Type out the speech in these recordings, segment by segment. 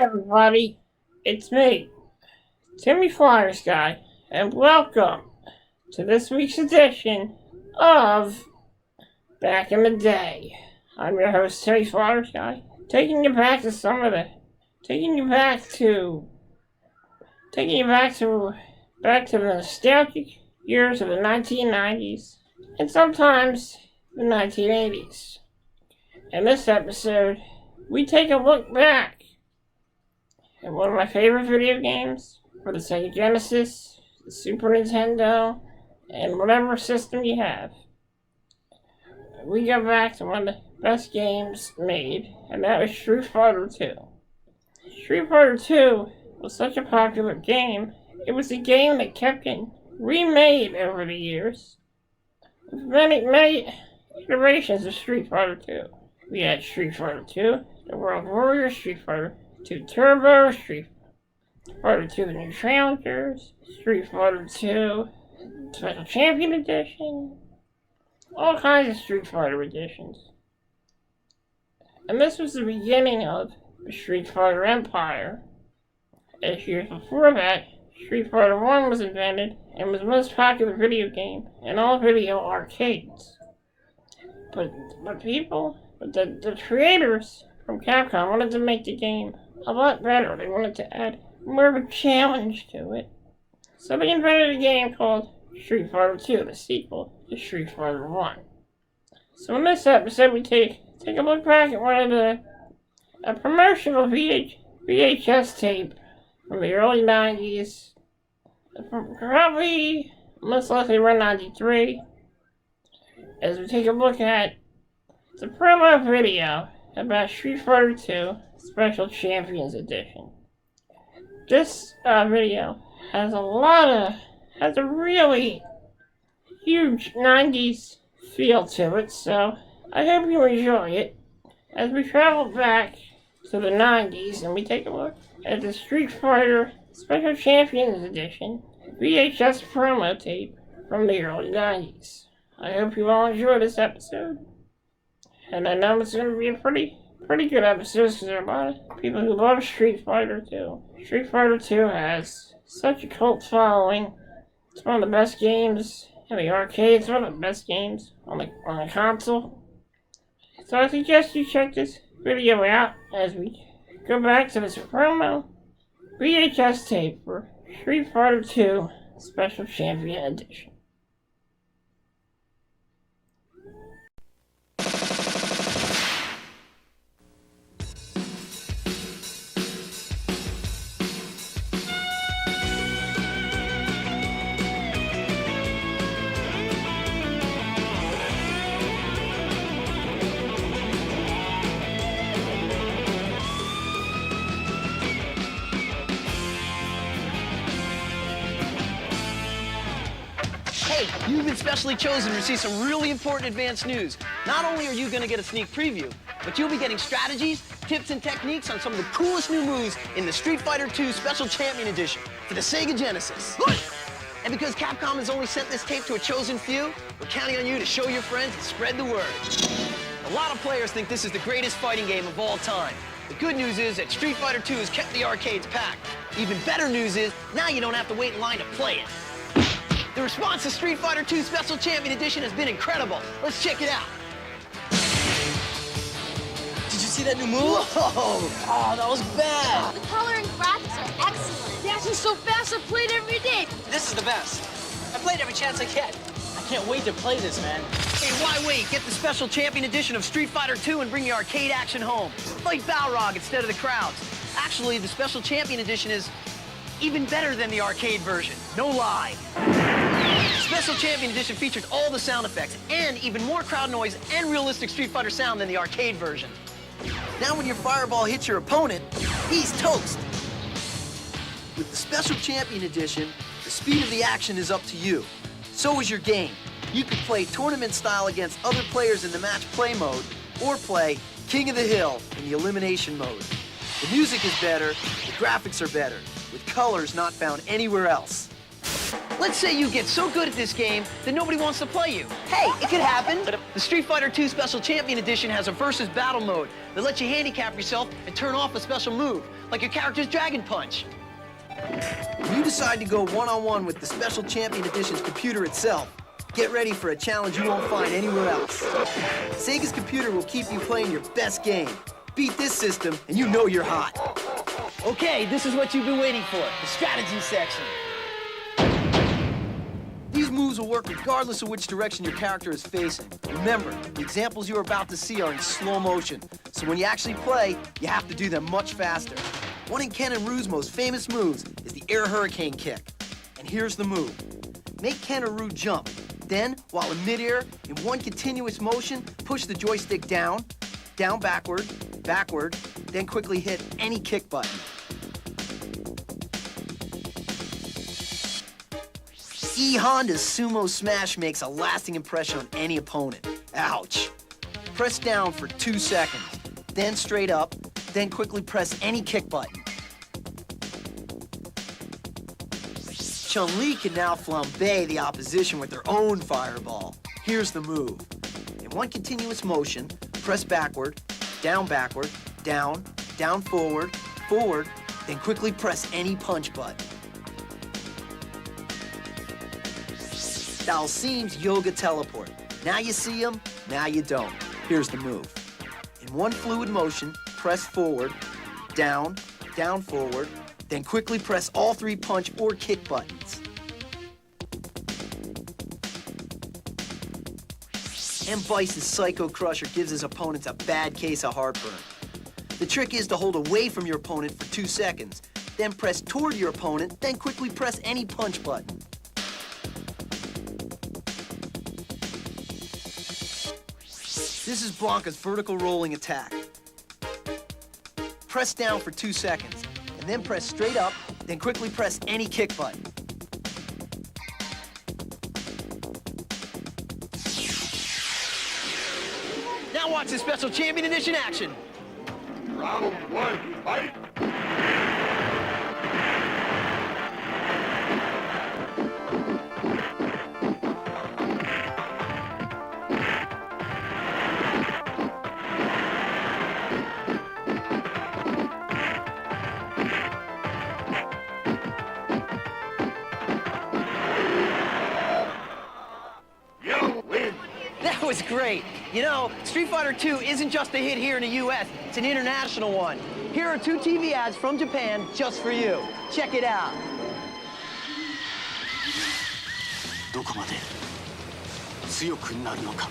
everybody, it's me, Timmy Flyers Guy, and welcome to this week's edition of Back in the Day. I'm your host, Timmy Flyers Guy, taking you back to the nostalgic years of the 1990s, and sometimes the 1980s. In this episode, we take a look back at one of my favorite video games for the Sega Genesis, the Super Nintendo, and whatever system you have. We go back to one of the best games made, and that was Street Fighter 2. Street Fighter 2 was such a popular game, it was a game that kept getting remade over the years. With many iterations of Street Fighter 2. We had Street Fighter 2, the World Warrior, Street Fighter 2 Turbo, Street Fighter 2 The New Challengers, Street Fighter 2 Special Champion Edition, all kinds of Street Fighter editions. And this was the beginning of the Street Fighter Empire. As years before that, Street Fighter 1 was invented and was the most popular video game in all video arcades. But the creators from Capcom wanted to make the game a lot better. They wanted to add more of a challenge to it. So they invented a game called Street Fighter 2, the sequel to Street Fighter 1. So in this episode we take a look back at a promotional VHS tape from the early 90s. Probably most likely around 93. As we take a look at the promo video about Street Fighter 2 Special Champions Edition. This video has a really huge 90s feel to it, so I hope you enjoy it as we travel back to the 90s and we take a look at the Street Fighter Special Champions Edition VHS promo tape from the early 90s. I hope you all enjoy this episode. And I know it's going to be a pretty good episode because there are a lot of people who love Street Fighter 2. Street Fighter 2 has such a cult following. It's one of the best games in the arcade. It's one of the best games on the console. So I suggest you check this video out as we go back to this promo VHS tape for Street Fighter 2 Special Champion Edition. Hey, you've been specially chosen to receive some really important advanced news. Not only are you going to get a sneak preview, but you'll be getting strategies, tips, and techniques on some of the coolest new moves in the Street Fighter 2 Special Champion Edition for the Sega Genesis. And because Capcom has only sent this tape to a chosen few, we're counting on you to show your friends and spread the word. A lot of players think this is the greatest fighting game of all time. The good news is that Street Fighter 2 has kept the arcades packed. Even better news is, now you don't have to wait in line to play it. The response to Street Fighter 2 Special Champion Edition has been incredible. Let's check it out. Did you see that new move? Whoa! Oh, that was bad. The color and graphics are excellent. Dashing so fast, I played every day. This is the best. I played every chance I get. I can't wait to play this, man. Hey, why wait? Get the Special Champion Edition of Street Fighter 2 and bring your arcade action home. Fight Balrog instead of the crowds. Actually, the Special Champion Edition is even better than the arcade version. No lie. Special Champion Edition features all the sound effects and even more crowd noise and realistic Street Fighter sound than the arcade version. Now when your fireball hits your opponent, he's toast. With the Special Champion Edition, the speed of the action is up to you. So is your game. You can play tournament style against other players in the match play mode, or play King of the Hill in the elimination mode. The music is better, the graphics are better, with colors not found anywhere else. Let's say you get so good at this game that nobody wants to play you. Hey, it could happen. The Street Fighter 2 Special Champion Edition has a versus battle mode that lets you handicap yourself and turn off a special move, like your character's Dragon Punch. If you decide to go one-on-one with the Special Champion Edition's computer itself, get ready for a challenge you won't find anywhere else. Sega's computer will keep you playing your best game. Beat this system, and you know you're hot. Okay, this is what you've been waiting for, the strategy section. These moves will work regardless of which direction your character is facing. Remember, the examples you're about to see are in slow motion, so when you actually play, you have to do them much faster. One of Ken and Rue's most famous moves is the air hurricane kick. And here's the move. Make Ken or Rue jump. Then, while in midair, in one continuous motion, push the joystick down, down backward, backward, then quickly hit any kick button. E Honda's Sumo Smash makes a lasting impression on any opponent. Ouch. Press down for 2 seconds, then straight up, then quickly press any kick button. Chun-Li can now flambe the opposition with their own fireball. Here's the move. In one continuous motion, press backward, down, down forward, forward, then quickly press any punch button. Dalsim's Yoga Teleport. Now you see him, now you don't. Here's the move. In one fluid motion, press forward, down, forward, then quickly press all 3 punch or kick buttons. M. Vice's Psycho Crusher gives his opponents a bad case of heartburn. The trick is to hold away from your opponent for 2 seconds, then press toward your opponent, then quickly press any punch button. This is Blanca's vertical rolling attack. Press down for 2 seconds, and then press straight up, then quickly press any kick button. Now watch the Special Champion Edition action. Round 1, fight! That was great. You know, Street Fighter 2 isn't just a hit here in the US, it's an international one. Here are 2 TV ads from Japan just for you. Check it out. どこまで強くなるのか。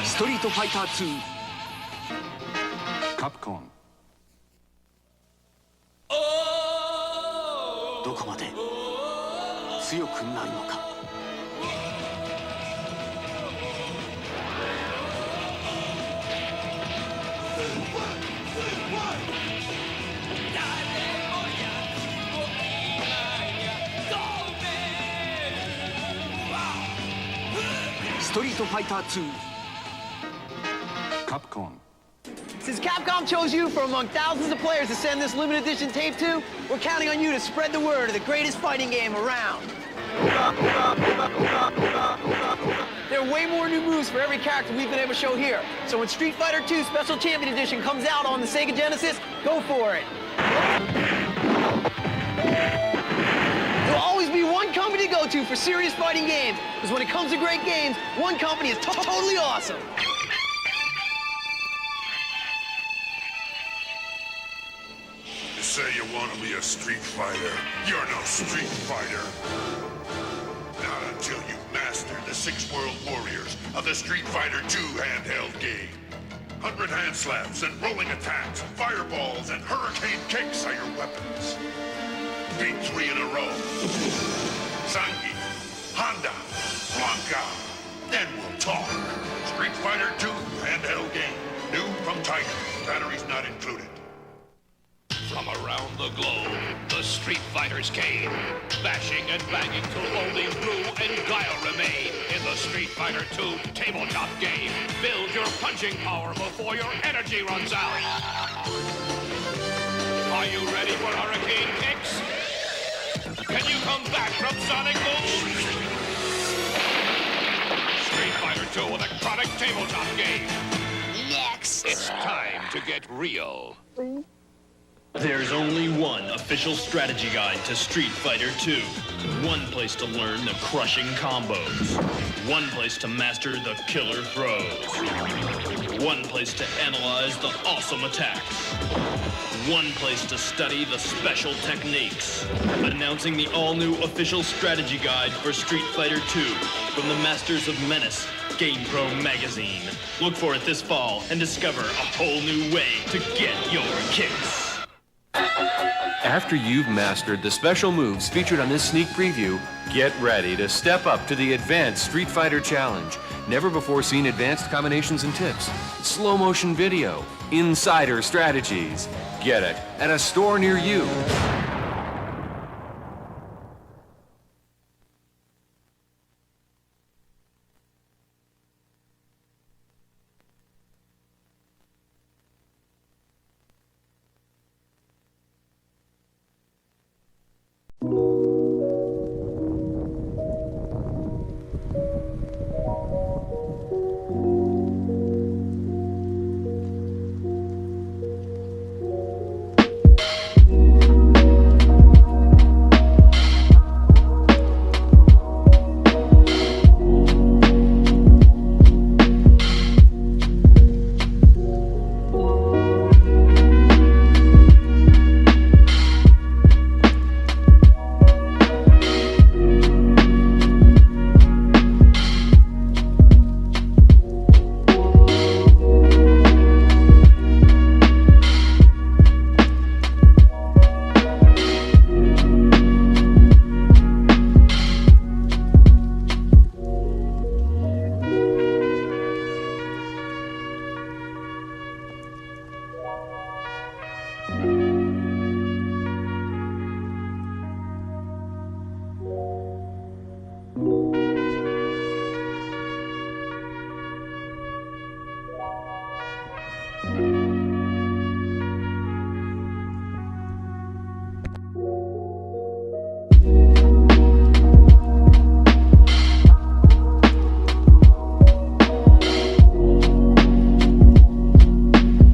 ストリートファイター2カプコンどこまで強くなるのか。ストリートファイター2 Capcom. Since Capcom chose you from among thousands of players to send this limited edition tape to, we're counting on you to spread the word of the greatest fighting game around. There are way more new moves for every character we've been able to show here. So when Street Fighter 2 Special Champion Edition comes out on the Sega Genesis, go for it. There'll always be one company to go to for serious fighting games, because when it comes to great games, one company is totally awesome. You say you want to be a street fighter. You're no street fighter. Not until you master the 6 world warriors of the Street Fighter 2 handheld game. 100 hand slaps and rolling attacks, fireballs and hurricane kicks are your weapons. Beat 3 in a row. Zangi, Honda, Blanca. Then we'll talk. Street Fighter 2 handheld game. New from Tiger. Batteries not included. From around the globe, the Street Fighters came, bashing and banging till only Rue and Guile remain in the Street Fighter 2 tabletop game. Build your punching power before your energy runs out. Are you ready for hurricane kicks? Can you come back from Sonic Boom? Street Fighter 2 electronic tabletop game. Next. It's time to get real. There's only one official strategy guide to Street Fighter 2. One place to learn the crushing combos. One place to master the killer throws. One place to analyze the awesome attacks. One place to study the special techniques. Announcing the all-new official strategy guide for Street Fighter 2 from the Masters of Menace, GamePro magazine. Look for it this fall and discover a whole new way to get your kicks. After you've mastered the special moves featured on this sneak preview, get ready to step up to the Advanced Street Fighter Challenge. Never before seen advanced combinations and tips, slow motion video, insider strategies. Get it at a store near you.